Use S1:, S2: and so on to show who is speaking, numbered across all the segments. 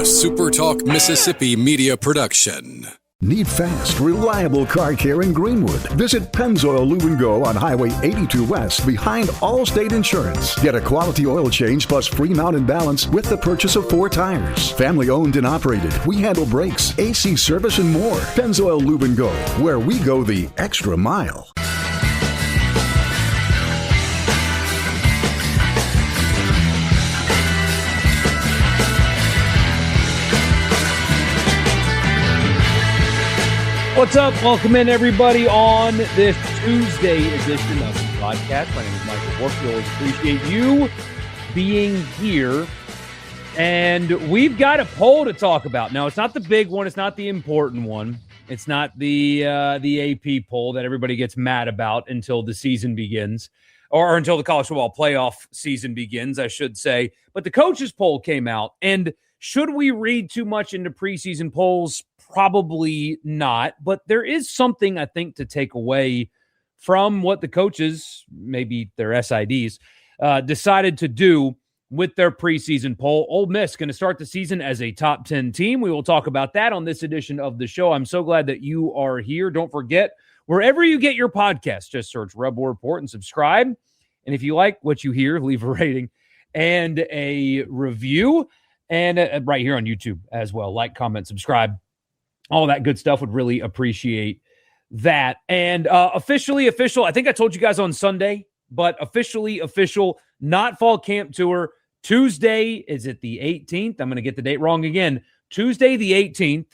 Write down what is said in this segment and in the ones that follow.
S1: SuperTalk Mississippi media production.
S2: Need fast, reliable car care in Greenwood? Visit Pennzoil Lube and Go on Highway 82 West behind Allstate Insurance. Get a quality oil change plus free mount and balance with the purchase of 4 tires. Family owned and operated. We handle brakes, AC service, and more. Pennzoil Lube and Go, where we go the extra mile.
S3: What's up? Welcome in, everybody, on this Tuesday edition of the podcast. My name is Michael Bork. We always appreciate you being here. And we've got a poll to talk about. Now, it's not the big one. It's not the important one. It's not the AP poll that everybody gets mad about until the season begins, or until the college football playoff season begins, I should say. But the coaches poll came out. And should we read too much into preseason polls? Probably not, but there is something I think to take away from what the coaches, maybe their SIDs, decided to do with their preseason poll. Ole Miss going to start the season as a top 10 team. We will talk about that on this edition of the show. I'm so glad that you are here. Don't forget, wherever you get your podcast, just search Rebel Report and subscribe. And if you like what you hear, leave a rating and a review. And right here on YouTube as well. Like, comment, subscribe. All that good stuff. Would really appreciate that. And official, I think I told you guys on Sunday, but official, not fall camp tour. Tuesday, is it the 18th? I'm going to get the date wrong again. Tuesday, the 18th.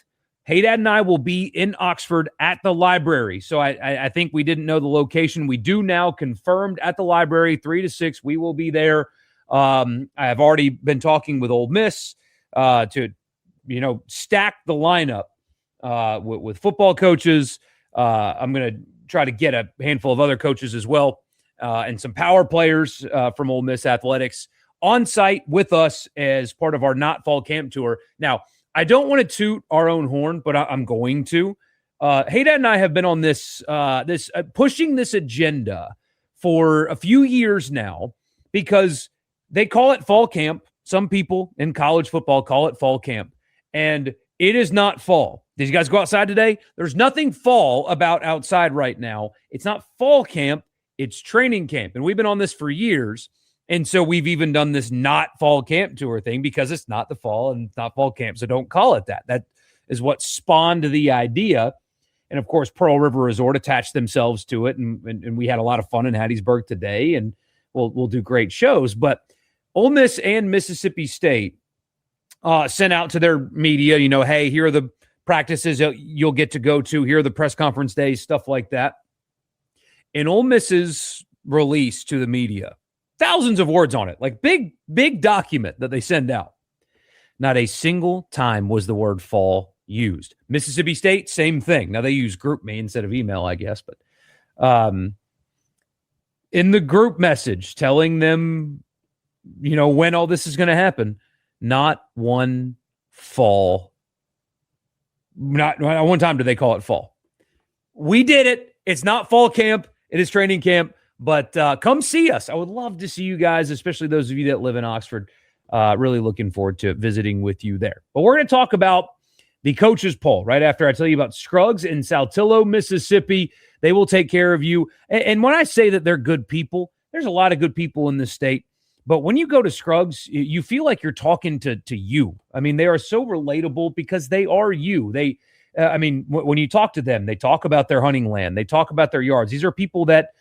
S3: Hey Dad and I will be in Oxford at the library. So I think we didn't know the location. We do now, confirmed at the library, 3 to 6. We will be there. I have already been talking with Ole Miss to, stack the lineup. With football coaches. I'm going to try to get a handful of other coaches as well, and some power players from Ole Miss Athletics on site with us as part of our not fall camp tour. Now, I don't want to toot our own horn, but I'm going to. Hey Dad and I have been on this pushing this agenda for a few years now because they call it fall camp. Some people in college football call it fall camp, and it is not fall. Did you guys go outside today? There's nothing fall about outside right now. It's not fall camp. It's training camp. And we've been on this for years. And so we've even done this not fall camp tour thing because it's not the fall and it's not fall camp. So don't call it that. That is what spawned the idea. And, of course, Pearl River Resort attached themselves to it. And we had a lot of fun in Hattiesburg today. And we'll do great shows. But Ole Miss and Mississippi State sent out to their media, hey, here are the practices you'll get to go to. Here are the press conference days, stuff like that. And Ole Miss's release to the media, thousands of words on it, like big document that they send out. Not a single time was the word fall used. Mississippi State, same thing. Now they use GroupMe instead of email, I guess. But in the group message telling them, when all this is going to happen, not one fall. Not one time did they call it fall. We did it. It's not fall camp. It is training camp. But come see us. I would love to see you guys, especially those of you that live in Oxford. Really looking forward to visiting with you there. But we're going to talk about the coaches poll right after I tell you about Scruggs in Saltillo, Mississippi. They will take care of you. And when I say that they're good people, there's a lot of good people in this state. But when you go to Scruggs, you feel like you're talking to you. I mean, they are so relatable because they are you. They, when you talk to them, they talk about their hunting land. They talk about their yards. These are people that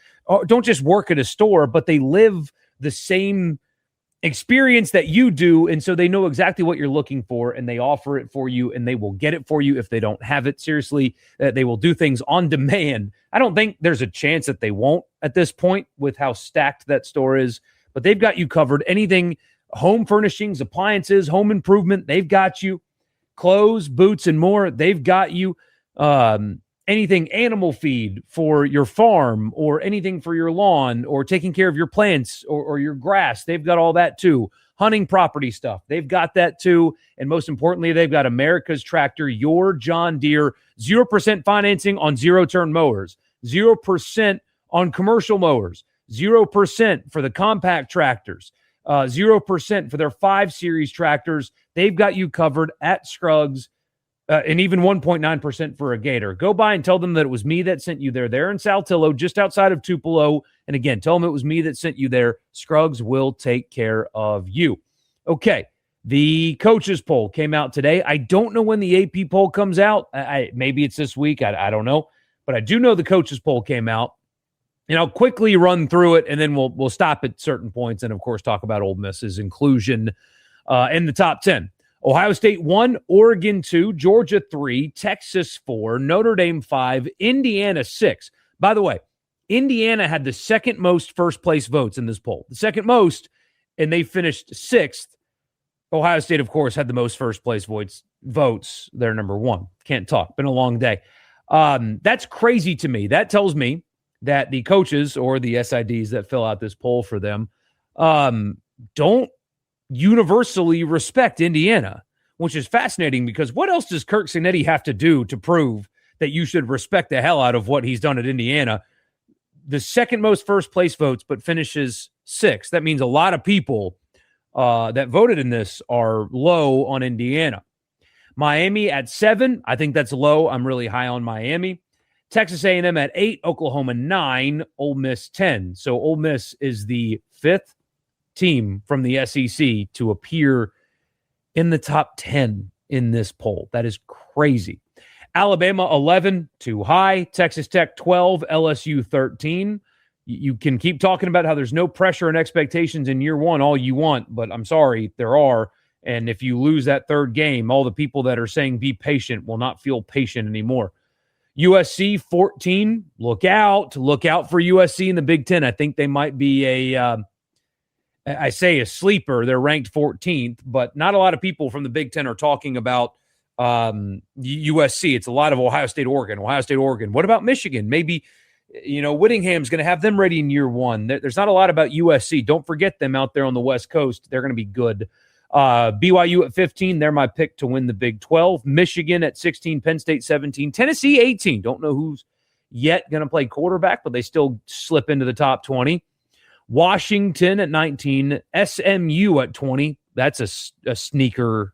S3: don't just work at a store, but they live the same experience that you do. And so they know exactly what you're looking for, and they offer it for you, and they will get it for you if they don't have it. Seriously, they will do things on demand. I don't think there's a chance that they won't at this point with how stacked that store is. But they've got you covered. Anything, home furnishings, appliances, home improvement, they've got you. Clothes, boots, and more, they've got you. Anything animal feed for your farm or anything for your lawn or taking care of your plants or your grass, they've got all that too. Hunting property stuff, they've got that too. And most importantly, they've got America's Tractor, your John Deere, 0% financing on zero-turn mowers, 0% on commercial mowers, 0% for the compact tractors. 0% for their 5 series tractors. They've got you covered at Scruggs, and even 1.9% for a Gator. Go by and tell them that it was me that sent you there. They're in Saltillo, just outside of Tupelo. And again, tell them it was me that sent you there. Scruggs will take care of you. Okay, the coaches poll came out today. I don't know when the AP poll comes out. Maybe it's this week. I don't know. But I do know the coaches poll came out. And I'll quickly run through it, and then we'll stop at certain points and, of course, talk about Ole Miss's inclusion in the top 10. Ohio State 1, Oregon 2, Georgia 3, Texas 4, Notre Dame 5, Indiana 6. By the way, Indiana had the second most first-place votes in this poll. The second most, and they finished 6th. Ohio State, of course, had the most first-place votes. They're number 1. Can't talk. Been a long day. That's crazy to me. That tells me that the coaches or the SIDs that fill out this poll for them don't universally respect Indiana, which is fascinating because what else does Kirk Cignetti have to do to prove that you should respect the hell out of what he's done at Indiana? The second most first place votes, but finishes 6th. That means a lot of people that voted in this are low on Indiana. Miami at 7. I think that's low. I'm really high on Miami. Texas A&M at 8, Oklahoma 9, Ole Miss 10. So Ole Miss is the 5th team from the SEC to appear in the top 10 in this poll. That is crazy. Alabama 11, too high. Texas Tech 12, LSU 13. You can keep talking about how there's no pressure and expectations in year one all you want, but I'm sorry, there are. And if you lose that third game, all the people that are saying be patient will not feel patient anymore. USC 14, look out for USC in the Big Ten. I think they might be a sleeper. They're ranked 14th, but not a lot of people from the Big Ten are talking about USC. It's a lot of Ohio State, Oregon. What about Michigan? Maybe, Whittingham's going to have them ready in year one. There's not a lot about USC. Don't forget them out there on the West Coast. They're going to be good. BYU at 15, they're my pick to win the Big 12. Michigan at 16, Penn State 17, Tennessee 18. Don't know who's yet going to play quarterback, but they still slip into the top 20. Washington at 19, SMU at 20. That's a sneaker.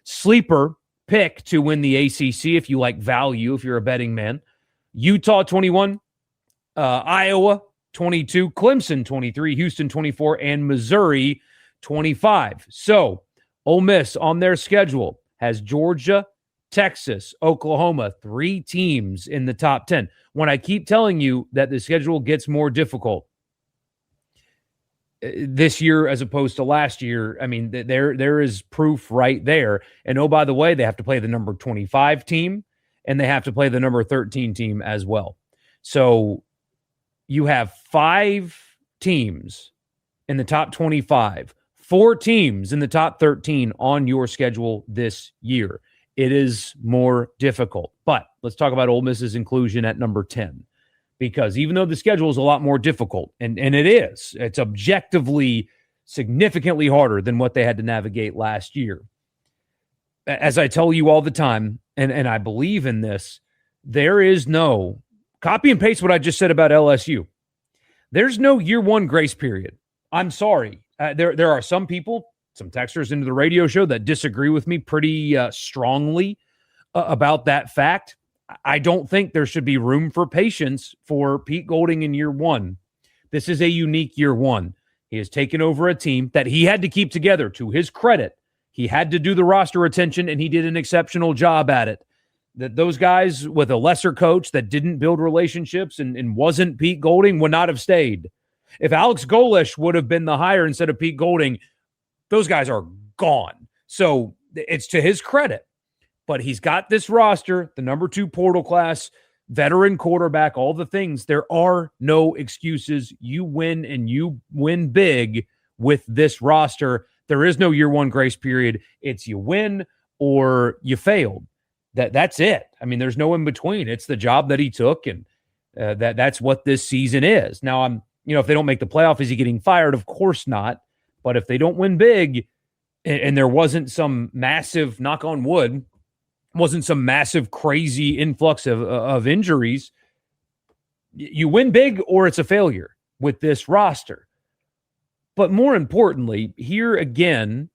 S3: Sleeper pick to win the ACC if you like value, if you're a betting man. Utah 21, Iowa 22, Clemson 23, Houston 24, and Missouri 25. So Ole Miss on their schedule has Georgia, Texas, Oklahoma, 3 teams in the top 10. When I keep telling you that the schedule gets more difficult this year as opposed to last year, I mean, there is proof right there. And oh, by the way, they have to play the number 25 team and they have to play the number 13 team as well. So you have 5 teams in the top 25, 4 teams in the top 13 on your schedule this year. It is more difficult. But let's talk about Ole Miss's inclusion at number 10. Because even though the schedule is a lot more difficult, and it's objectively significantly harder than what they had to navigate last year. As I tell you all the time, and I believe in this, there is no, copy and paste what I just said about LSU. There's no year one grace period. I'm sorry. There are some people, some texters into the radio show that disagree with me pretty strongly about that fact. I don't think there should be room for patience for Pete Golding in year one. This is a unique year one. He has taken over a team that he had to keep together. To his credit, he had to do the roster retention, and he did an exceptional job at it. That those guys with a lesser coach that didn't build relationships and wasn't Pete Golding would not have stayed. If Alex Golesh would have been the hire instead of Pete Golding, those guys are gone. So it's to his credit. But he's got this roster, the number 2 portal class, veteran quarterback, all the things. There are no excuses. You win, and you win big with this roster. There is no year one grace period. It's you win or you failed. That's it. I mean, there's no in between. It's the job that he took, and that's what this season is. Now, if they don't make the playoff, is he getting fired? Of course not. But if they don't win big, and there wasn't some massive, knock on wood, wasn't some massive, crazy influx of injuries, you win big or it's a failure with this roster. But more importantly, here again,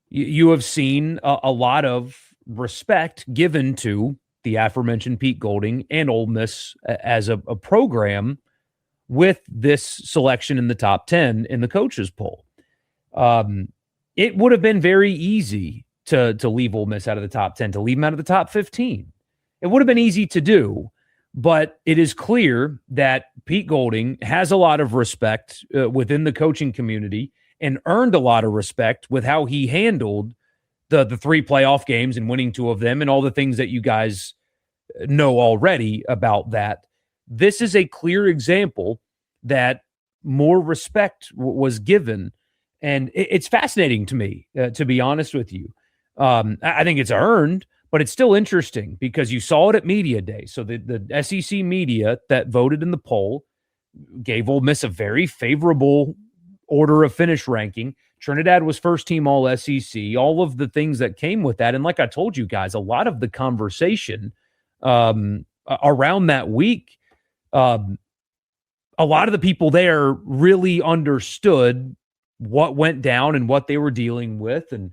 S3: you have seen a lot of respect given to the aforementioned Pete Golding and Ole Miss as a program with this selection in the top 10 in the coaches poll. It would have been very easy to leave Ole Miss out of the top 10, to leave them out of the top 15. It would have been easy to do, but it is clear that Pete Golding has a lot of respect within the coaching community and earned a lot of respect with how he handled the 3 playoff games and winning 2 of them and all the things that you guys know already about that. This is a clear example that more respect was given. And it's fascinating to me, to be honest with you. I think it's earned, but it's still interesting because you saw it at Media Day. So the SEC media that voted in the poll gave Ole Miss a very favorable order of finish ranking. Trinidad was first team all SEC, all of the things that came with that. And like I told you guys, a lot of the conversation around that week, a lot of the people there really understood what went down and what they were dealing with. And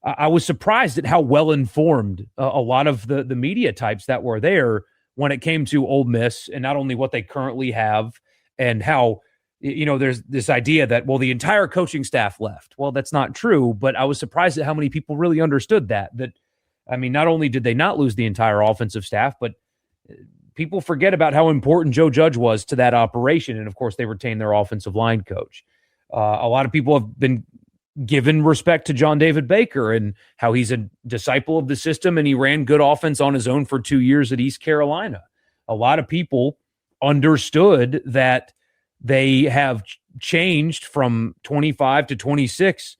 S3: I was surprised at how well-informed a lot of the media types that were there when it came to Ole Miss, and not only what they currently have and how, there's this idea that, well, the entire coaching staff left. Well, that's not true, but I was surprised at how many people really understood that. I mean, not only did they not lose the entire offensive staff, but people forget about how important Joe Judge was to that operation. And of course, they retained their offensive line coach. A lot of people have been given respect to John David Baker and how he's a disciple of the system, and he ran good offense on his own for 2 years at East Carolina. A lot of people understood that they have changed from 25 to 26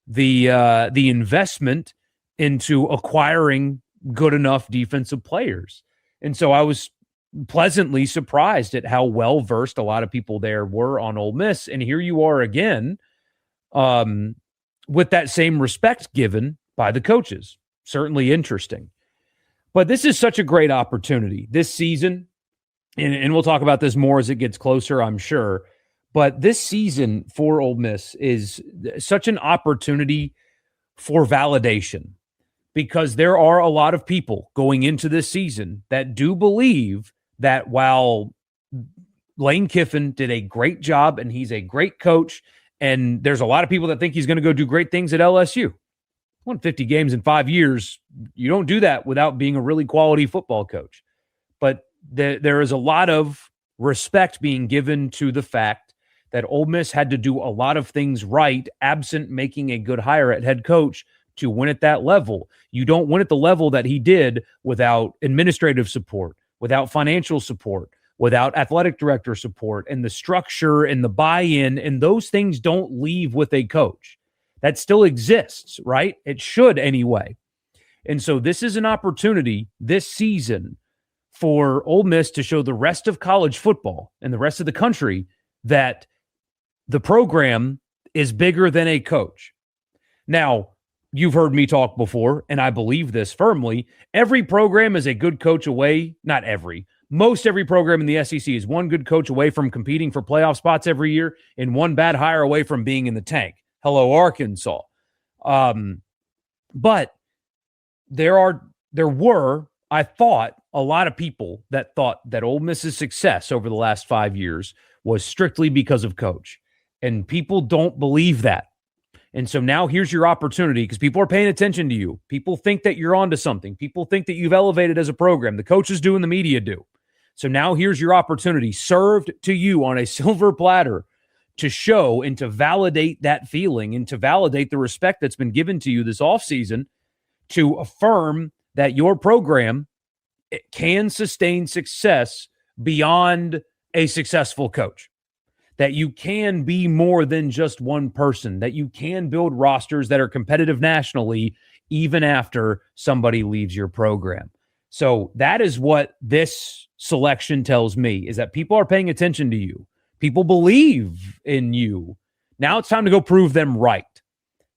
S3: the investment into acquiring good enough defensive players. And so I was pleasantly surprised at how well-versed a lot of people there were on Ole Miss. And here you are again with that same respect given by the coaches. Certainly interesting. But this is such a great opportunity this season, and we'll talk about this more as it gets closer, I'm sure. But this season for Ole Miss is such an opportunity for validation, because there are a lot of people going into this season that do believe that while Lane Kiffin did a great job and he's a great coach, and there's a lot of people that think he's going to go do great things at LSU. Won 50 games in 5 years. You don't do that without being a really quality football coach. But there is a lot of respect being given to the fact that Ole Miss had to do a lot of things right, absent making a good hire at head coach, to win at that level. You don't win at the level that he did without administrative support, without financial support, without athletic director support, and the structure and the buy-in, and those things don't leave with a coach. That still exists, right? It should anyway. And so this is an opportunity this season for Ole Miss to show the rest of college football and the rest of the country that the program is bigger than a coach. Now, you've heard me talk before, and I believe this firmly. Every program is a good coach away. Not every. Most every program in the SEC is one good coach away from competing for playoff spots every year and one bad hire away from being in the tank. Hello, Arkansas. But there were, I thought, a lot of people that thought that Ole Miss's success over the last 5 years was strictly because of coach. And people don't believe that. And so now here's your opportunity, because people are paying attention to you. People think that you're onto something. People think that you've elevated as a program. The coaches do and the media do. So now here's your opportunity, served to you on a silver platter, to show and to validate that feeling and to validate the respect that's been given to you this offseason, to affirm that your program can sustain success beyond a successful coach, that you can be more than just one person, that you can build rosters that are competitive nationally even after somebody leaves your program. So that is what this selection tells me, is that people are paying attention to you. People believe in you. Now it's time to go prove them right.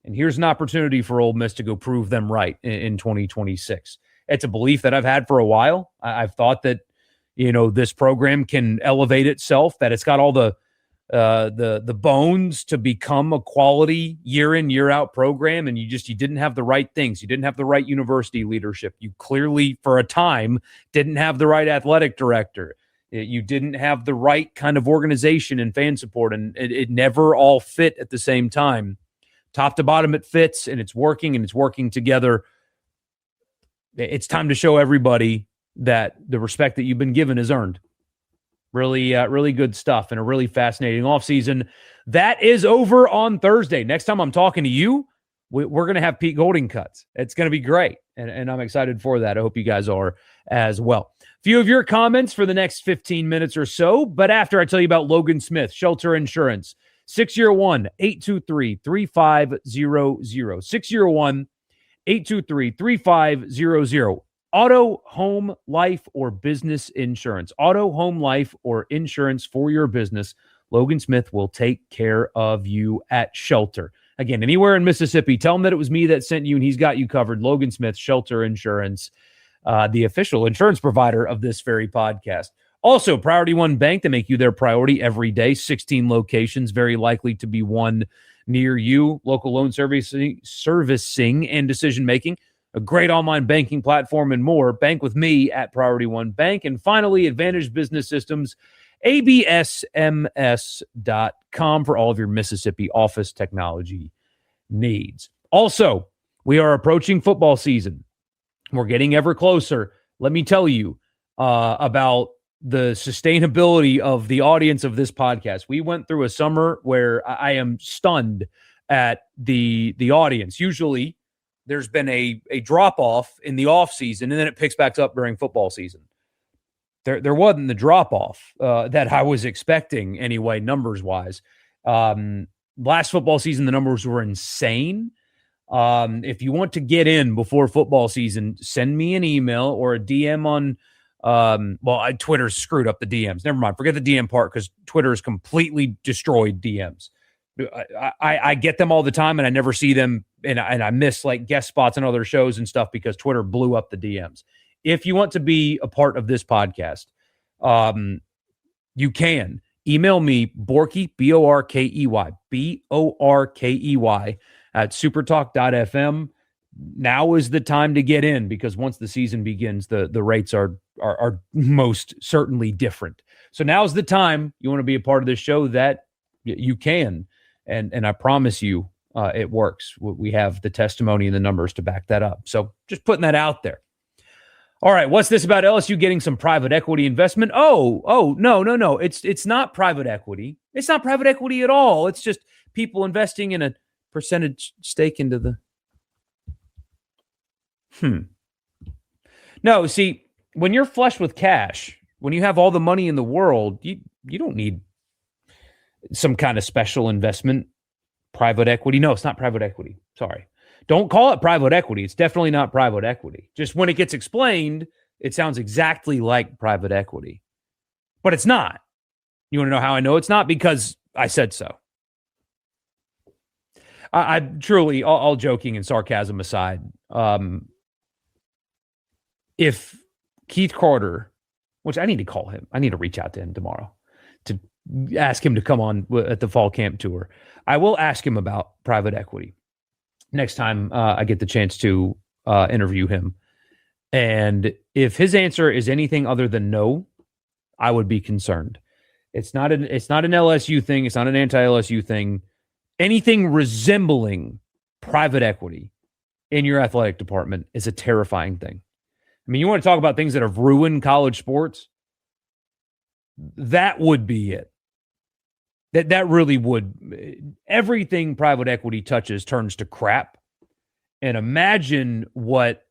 S3: And here's an opportunity for Ole Miss to go prove them right in 2026. It's a belief that I've had for a while. I've thought that, this program can elevate itself, that it's got all the the bones to become a quality year in, year out program, and you didn't have the right things. You didn't have the right university leadership. You clearly, for a time, didn't have the right athletic director. You didn't have the right kind of organization and fan support, and it never all fit at the same time. Top to bottom, it fits, and it's working together. It's time to show everybody that the respect that you've been given is earned. Really, really good stuff and a really fascinating offseason. That is over on Thursday. Next time I'm talking to you, we're going to have Pete Golding cuts. It's going to be great, and I'm excited for that. I hope you guys are as well. A few of your comments for the next 15 minutes or so, but after I tell you about Logan Smith, Shelter Insurance, 601-823-3500, 601-823-3500. Auto, home, life, or business insurance. Auto, home, life, or insurance for your business. Logan Smith will take care of you at Shelter. Again, anywhere in Mississippi, tell him that it was me that sent you and he's got you covered. Logan Smith, Shelter Insurance, the official insurance provider of this very podcast. Also, Priority One Bank, they make you their priority every day. 16 locations, very likely to be one near you. Local loan servicing and decision-making. A great online banking platform and more. Bank with me at Priority One Bank. And finally, Advantage Business Systems, absms.com for all of your Mississippi office technology needs. Also, we are approaching football season. We're getting ever closer. Let me tell you about the sustainability of the audience of this podcast. We went through a summer where I am stunned at the audience. Usually, there's been a drop-off in the offseason, and then it picks back up during football season. There wasn't the drop-off that I was expecting anyway, numbers-wise. Last football season, the numbers were insane. If you want to get in before football season, send me an email or a DM on Twitter's screwed up the DMs. Never mind. Forget the DM part because Twitter has completely destroyed DMs. I get them all the time, and I never see them, and I miss like guest spots on other shows and stuff because Twitter blew up the DMs. If you want to be a part of this podcast, you can email me, Borkey, Borkey, at supertalk.fm. Now is the time to get in because once the season begins, the rates are most certainly different. So now's the time you want to be a part of this show that you can. And I promise you it works. We have the testimony and the numbers to back that up. So just putting that out there. All right, what's this about LSU getting some private equity investment? Oh, no. It's not private equity. It's not private equity at all. It's just people investing in a percentage stake into the... No, see, when you're flush with cash, when you have all the money in the world, you don't need some kind of special investment, private equity. No, it's not private equity. Sorry. Don't call it private equity. It's definitely not private equity. Just when it gets explained, it sounds exactly like private equity. But it's not. You want to know how I know it's not? Because I said so. I truly, all joking and sarcasm aside, if Keith Carter, which I need to call him, I need to reach out to him tomorrow to ask him to come on at the fall camp tour. I will ask him about private equity next time I get the chance to interview him. And if his answer is anything other than no, I would be concerned. It's not an LSU thing. It's not an anti-LSU thing. Anything resembling private equity in your athletic department is a terrifying thing. I mean, you want to talk about things that have ruined college sports? That would be it. That really would. Everything private equity touches turns to crap. And imagine what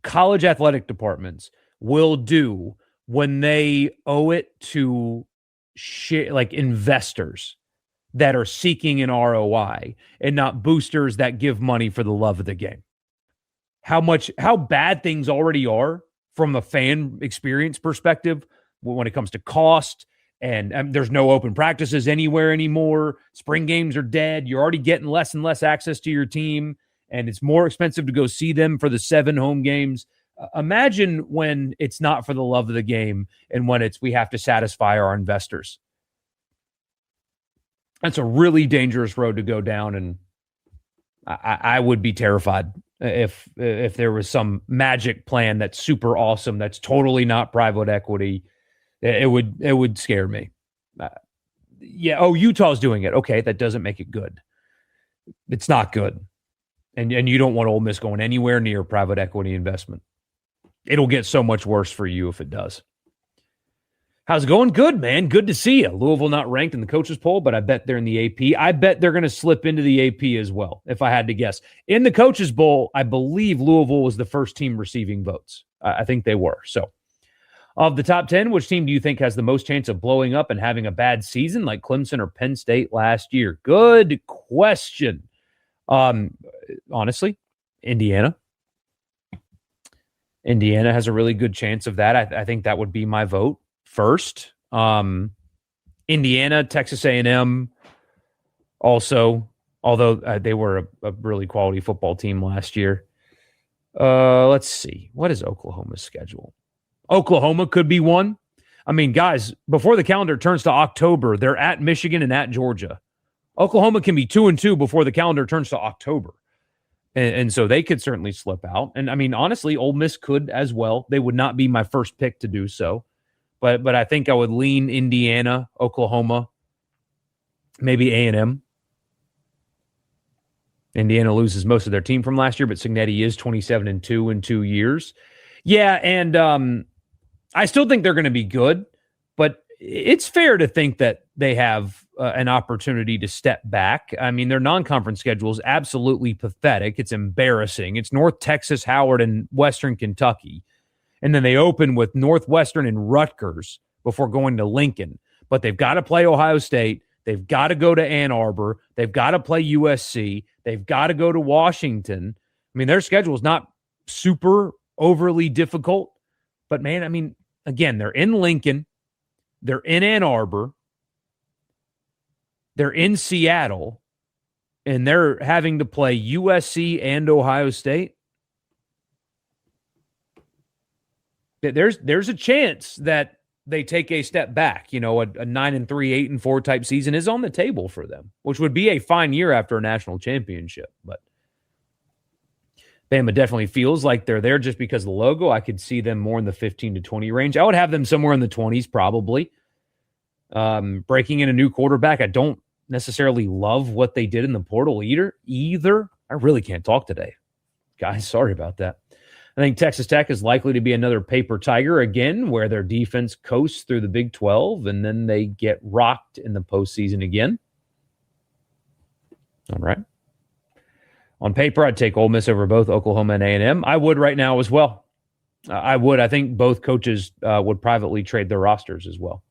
S3: college athletic departments will do when they owe it to like investors that are seeking an ROI and not boosters that give money for the love of the game. How bad things already are from a fan experience perspective when it comes to cost, and there's no open practices anywhere anymore. Spring games are dead. You're already getting less and less access to your team, and it's more expensive to go see them for the 7 home games. Imagine when it's not for the love of the game and when we have to satisfy our investors. That's a really dangerous road to go down, and I would be terrified if there was some magic plan that's super awesome, that's totally not private equity. It would scare me. Utah's doing it. Okay, that doesn't make it good. It's not good. And you don't want Ole Miss going anywhere near private equity investment. It'll get so much worse for you if it does. How's it going? Good, man. Good to see you. Louisville not ranked in the coaches poll, but I bet they're in the AP. I bet they're going to slip into the AP as well, if I had to guess. In the coaches poll, I believe Louisville was the first team receiving votes. I think they were. So, of the top 10, which team do you think has the most chance of blowing up and having a bad season like Clemson or Penn State last year? Good question. Honestly, Indiana. Indiana has a really good chance of that. I think that would be my vote first. Indiana, Texas A&M also, although they were a really quality football team last year. Let's see. What is Oklahoma's schedule? Oklahoma could be one. I mean, guys, before the calendar turns to October, they're at Michigan and at Georgia. Oklahoma can be 2-2 before the calendar turns to October. And so they could certainly slip out. And I mean, honestly, Ole Miss could as well. They would not be my first pick to do so. But I think I would lean Indiana, Oklahoma, maybe A&M. Indiana loses most of their team from last year, but Cignetti is 27-2 in 2 years. Yeah, and I still think they're going to be good, but it's fair to think that they have an opportunity to step back. I mean, their non-conference schedule is absolutely pathetic. It's embarrassing. It's North Texas, Howard, and Western Kentucky. And then they open with Northwestern and Rutgers before going to Lincoln. But they've got to play Ohio State. They've got to go to Ann Arbor. They've got to play USC. They've got to go to Washington. I mean, their schedule is not super overly difficult. But, man, I mean, again, they're in Lincoln. They're in Ann Arbor. They're in Seattle. And they're having to play USC and Ohio State. There's a chance that they take a step back. You know, a 9-3, 8-4 type season is on the table for them, which would be a fine year after a national championship. But Bama definitely feels like they're there just because of the logo. I could see them more in the 15 to 20 range. I would have them somewhere in the 20s probably. Breaking in a new quarterback. I don't necessarily love what they did in the portal either. I really can't talk today. Guys, sorry about that. I think Texas Tech is likely to be another paper tiger again, where their defense coasts through the Big 12 and then they get rocked in the postseason again. All right. On paper, I'd take Ole Miss over both Oklahoma and A&M. I would right now as well. I would. I think both coaches would privately trade their rosters as well.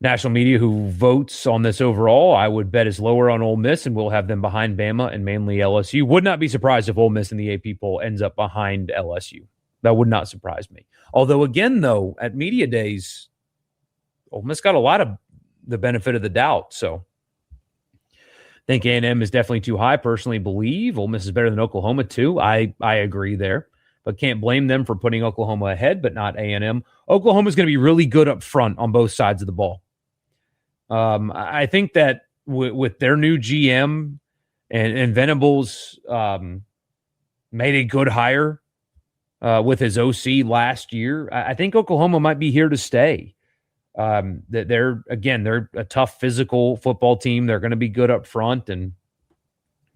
S3: National media who votes on this overall, I would bet is lower on Ole Miss, and we'll have them behind Bama and mainly LSU. Would not be surprised if Ole Miss in the AP poll ends up behind LSU. That would not surprise me. Although, again, though, at media days, Ole Miss got a lot of the benefit of the doubt. So I think A&M is definitely too high. Personally believe Ole Miss is better than Oklahoma, too. I agree there. But can't blame them for putting Oklahoma ahead, but not A&M. Oklahoma is going to be really good up front on both sides of the ball. I think that with their new GM and Venables made a good hire with his OC last year, I think Oklahoma might be here to stay. That they're a tough physical football team. They're going to be good up front, and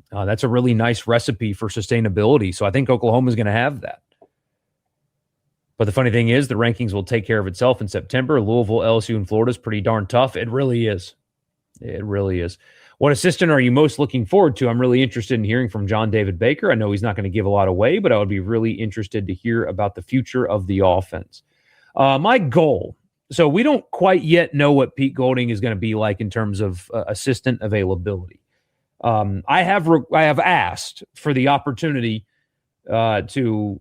S3: that's a really nice recipe for sustainability. So I think Oklahoma is going to have that. But the funny thing is, the rankings will take care of itself in September. Louisville, LSU, and Florida is pretty darn tough. It really is. It really is. What assistant are you most looking forward to? I'm really interested in hearing from John David Baker. I know he's not going to give a lot away, but I would be really interested to hear about the future of the offense. My goal. So we don't quite yet know what Pete Golding is going to be like in terms of assistant availability. I have asked for the opportunity to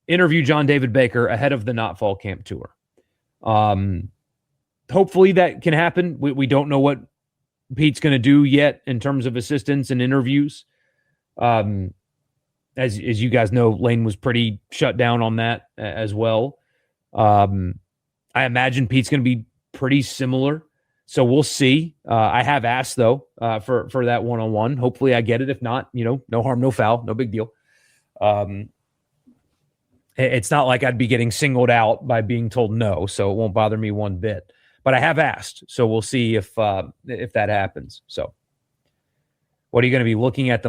S3: interview John David Baker ahead of the Not Fall Camp Tour. Hopefully that can happen. We don't know what Pete's going to do yet in terms of assistants and interviews. As you guys know, Lane was pretty shut down on that as well. I imagine Pete's going to be pretty similar So we'll see. I have asked, though, for that one-on-one. Hopefully I get it. If not, no harm, no foul. No big deal. It's not like I'd be getting singled out by being told no, so it won't bother me one bit. But I have asked, so we'll see if that happens. So what are you going to be looking at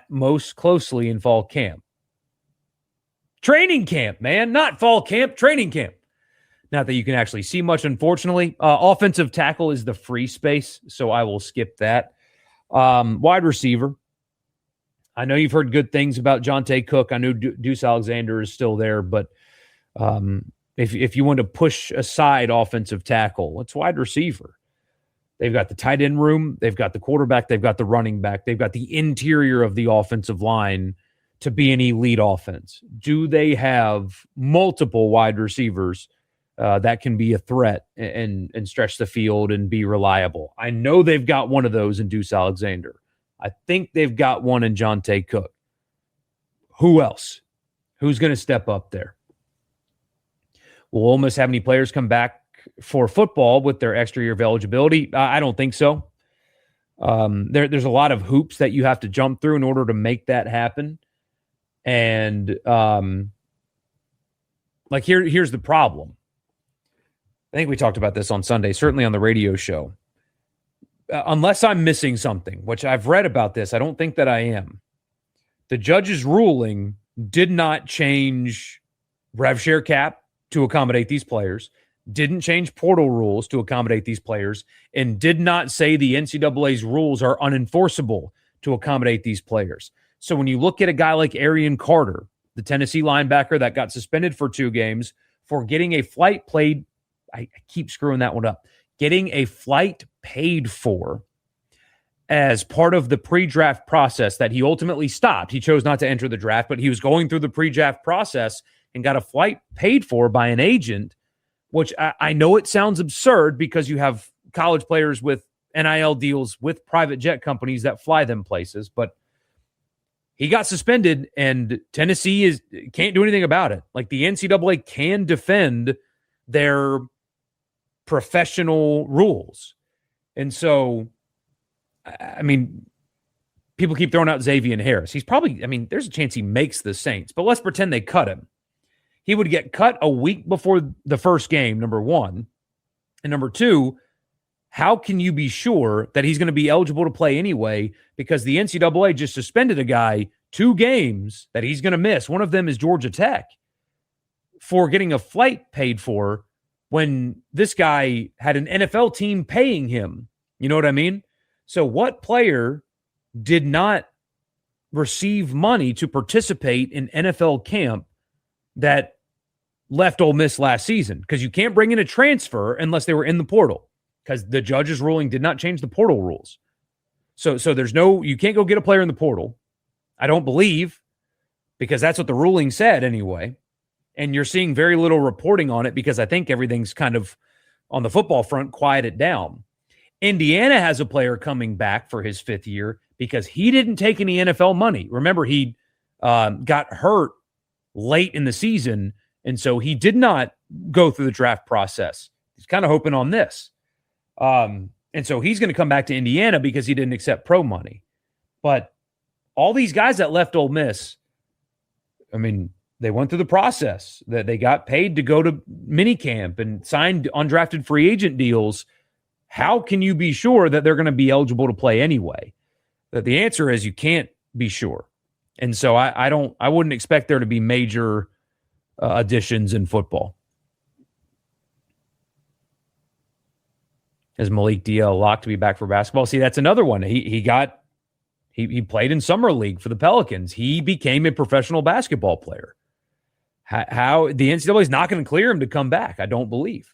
S3: most closely in fall camp? Training camp, man. Not fall camp, training camp. Not that you can actually see much, unfortunately. Offensive tackle is the free space, so I will skip that. Wide receiver. I know you've heard good things about Jonte Cook. I know Deuce Alexander is still there, but if you want to push aside offensive tackle, it's wide receiver. They've got the tight end room. They've got the quarterback. They've got the running back. They've got the interior of the offensive line to be an elite offense. Do they have multiple wide receivers that can be a threat and stretch the field and be reliable? I know they've got one of those in Deuce Alexander. I think they've got one in Jonte Cook. Who else? Who's going to step up there? Will Ole Miss have any players come back for football with their extra year of eligibility? I don't think so. There's a lot of hoops that you have to jump through in order to make that happen. And here's the problem. I think we talked about this on Sunday, certainly on the radio show. Unless I'm missing something, which I've read about this, I don't think that I am. The judge's ruling did not change rev share cap to accommodate these players, didn't change portal rules to accommodate these players, and did not say the NCAA's rules are unenforceable to accommodate these players. So when you look at a guy like Arian Carter, the Tennessee linebacker that got suspended for 2 games for getting a flight played, I keep screwing that one up, getting a flight paid for as part of the pre-draft process that he ultimately stopped. He chose not to enter the draft, but he was going through the pre-draft process and got a flight paid for by an agent, which I know it sounds absurd because you have college players with NIL deals with private jet companies that fly them places, but he got suspended and Tennessee can't do anything about it. Like, the NCAA can defend their professional rules. And so, I mean, people keep throwing out Xavier Harris. He's probably, there's a chance he makes the Saints, but let's pretend they cut him. He would get cut a week before the first game, number one. And number two, how can you be sure that he's going to be eligible to play anyway? Because the NCAA just suspended a guy 2 games that he's going to miss. One of them is Georgia Tech, for getting a flight paid for when this guy had an NFL team paying him. You know what I mean? So what player did not receive money to participate in NFL camp that left Ole Miss last season? Because you can't bring in a transfer unless they were in the portal, because the judge's ruling did not change the portal rules. So there's you can't go get a player in the portal, I don't believe, because that's what the ruling said anyway. And you're seeing very little reporting on it because I think everything's kind of, on the football front, quieted down. Indiana has a player coming back for his 5th year because he didn't take any NFL money. Remember, he got hurt late in the season, and so he did not go through the draft process. He's kind of hoping on this. And so he's going to come back to Indiana because he didn't accept pro money. But all these guys that left Ole Miss, they went through the process, that they got paid to go to minicamp and signed undrafted free agent deals. How can you be sure that they're going to be eligible to play anyway? The answer is you can't be sure. And so I wouldn't expect there to be major additions in football. Is Malik DL locked to be back for basketball? See, that's another one. He played in summer league for the Pelicans. He became a professional basketball player. How the NCAA is not going to clear him to come back, I don't believe.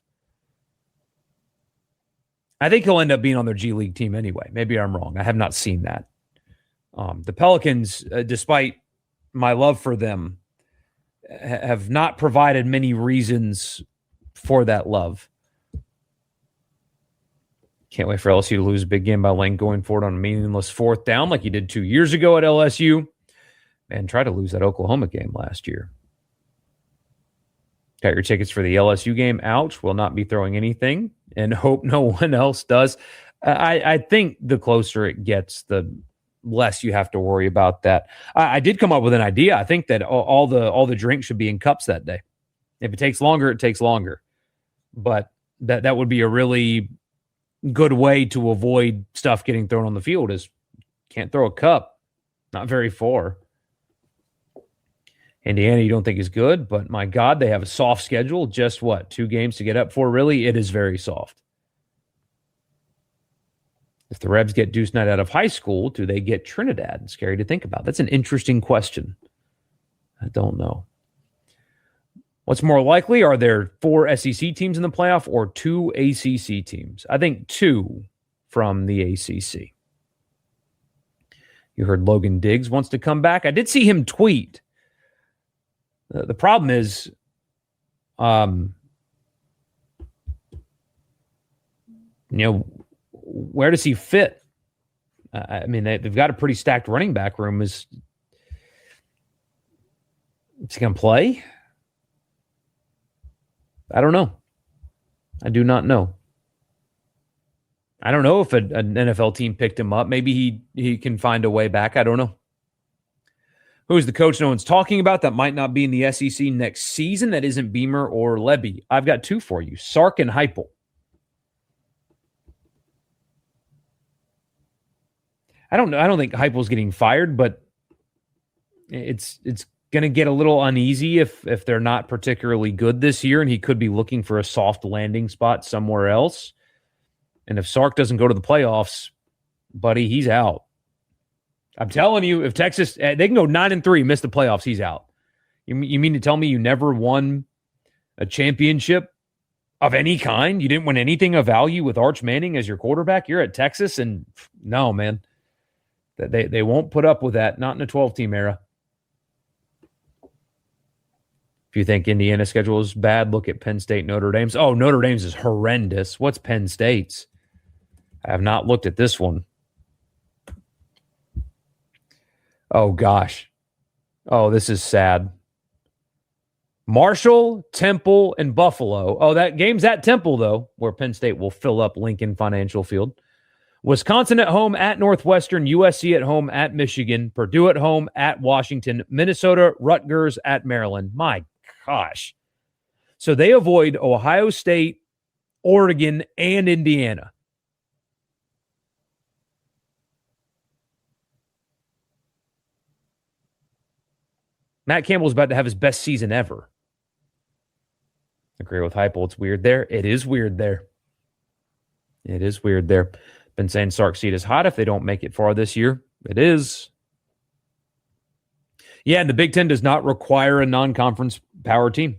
S3: I think he'll end up being on their G League team anyway. Maybe I'm wrong. I have not seen that. The Pelicans, despite my love for them, have not provided many reasons for that love. Can't wait for LSU to lose a big game by Lane going forward on a meaningless 4th down like he did 2 years ago at LSU, and try to lose that Oklahoma game last year. Got your tickets for the LSU game out. Will not be throwing anything and hope no one else does. I think the closer it gets, the less you have to worry about that. I did come up with an idea. I think that all the drinks should be in cups that day. If it takes longer, it takes longer. But that would be a really good way to avoid stuff getting thrown on the field. Is can't throw a cup, not very far. Indiana, you don't think is good, but my God, they have a soft schedule. Just 2 games to get up for? Really, it is very soft. If the Rebs get Deuce Knight out of high school, do they get Trinidad? Scary to think about. That's an interesting question. I don't know. What's more likely? Are there 4 SEC teams in the playoff or 2 ACC teams? I think 2 from the ACC. You heard Logan Diggs wants to come back. I did see him tweet. The problem is, where does he fit? I mean, they've got a pretty stacked running back room. Is he going to play? I don't know. I do not know. I don't know if an NFL team picked him up. Maybe he can find a way back. I don't know. Who's the coach no one's talking about that might not be in the SEC next season? That isn't Beamer or Lebby. I've got 2 for you. Sark and Heupel. I don't know. I don't think Heupel's getting fired, but it's going to get a little uneasy if they're not particularly good this year, and he could be looking for a soft landing spot somewhere else. And if Sark doesn't go to the playoffs, buddy, he's out. I'm telling you, if Texas, they can go 9-3, miss the playoffs, he's out. You mean to tell me you never won a championship of any kind? You didn't win anything of value with Arch Manning as your quarterback? You're at Texas, and no, man. They won't put up with that, not in a 12-team era. If you think Indiana's schedule is bad, look at Penn State, Notre Dame's. Oh, Notre Dame's is horrendous. What's Penn State's? I have not looked at this one. Oh, gosh. Oh, this is sad. Marshall, Temple, and Buffalo. Oh, that game's at Temple, though, where Penn State will fill up Lincoln Financial Field. Wisconsin at home, at Northwestern, USC at home, at Michigan, Purdue at home, at Washington, Minnesota, Rutgers, at Maryland. My gosh. So they avoid Ohio State, Oregon, and Indiana. Matt Campbell's about to have his best season ever. Agree with Heupel. It's weird there. It is weird there. It is weird there. Been saying Sark's seat is hot if they don't make it far this year. It is. Yeah, and the Big Ten does not require a non-conference power team.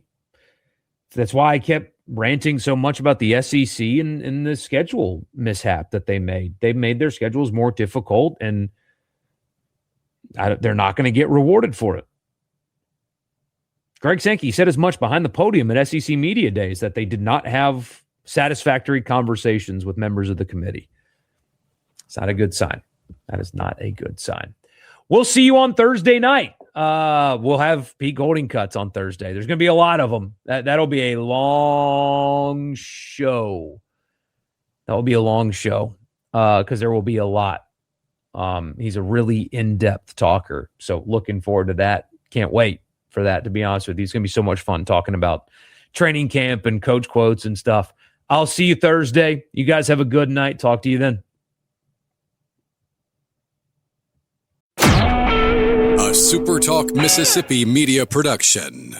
S3: That's why I kept ranting so much about the SEC and the schedule mishap that they made. They've made their schedules more difficult, and they're not going to get rewarded for it. Greg Sankey said as much behind the podium at SEC Media Days that they did not have satisfactory conversations with members of the committee. It's not a good sign. That is not a good sign. We'll see you on Thursday night. We'll have Pete Golding cuts on Thursday. There's going to be a lot of them. That'll be a long show. That will be a long show because there will be a lot. He's a really in-depth talker. So looking forward to that. Can't wait for that, to be honest with you. It's going to be so much fun talking about training camp and coach quotes and stuff. I'll see you Thursday. You guys have a good night. Talk to you then.
S1: A SuperTalk Mississippi media production.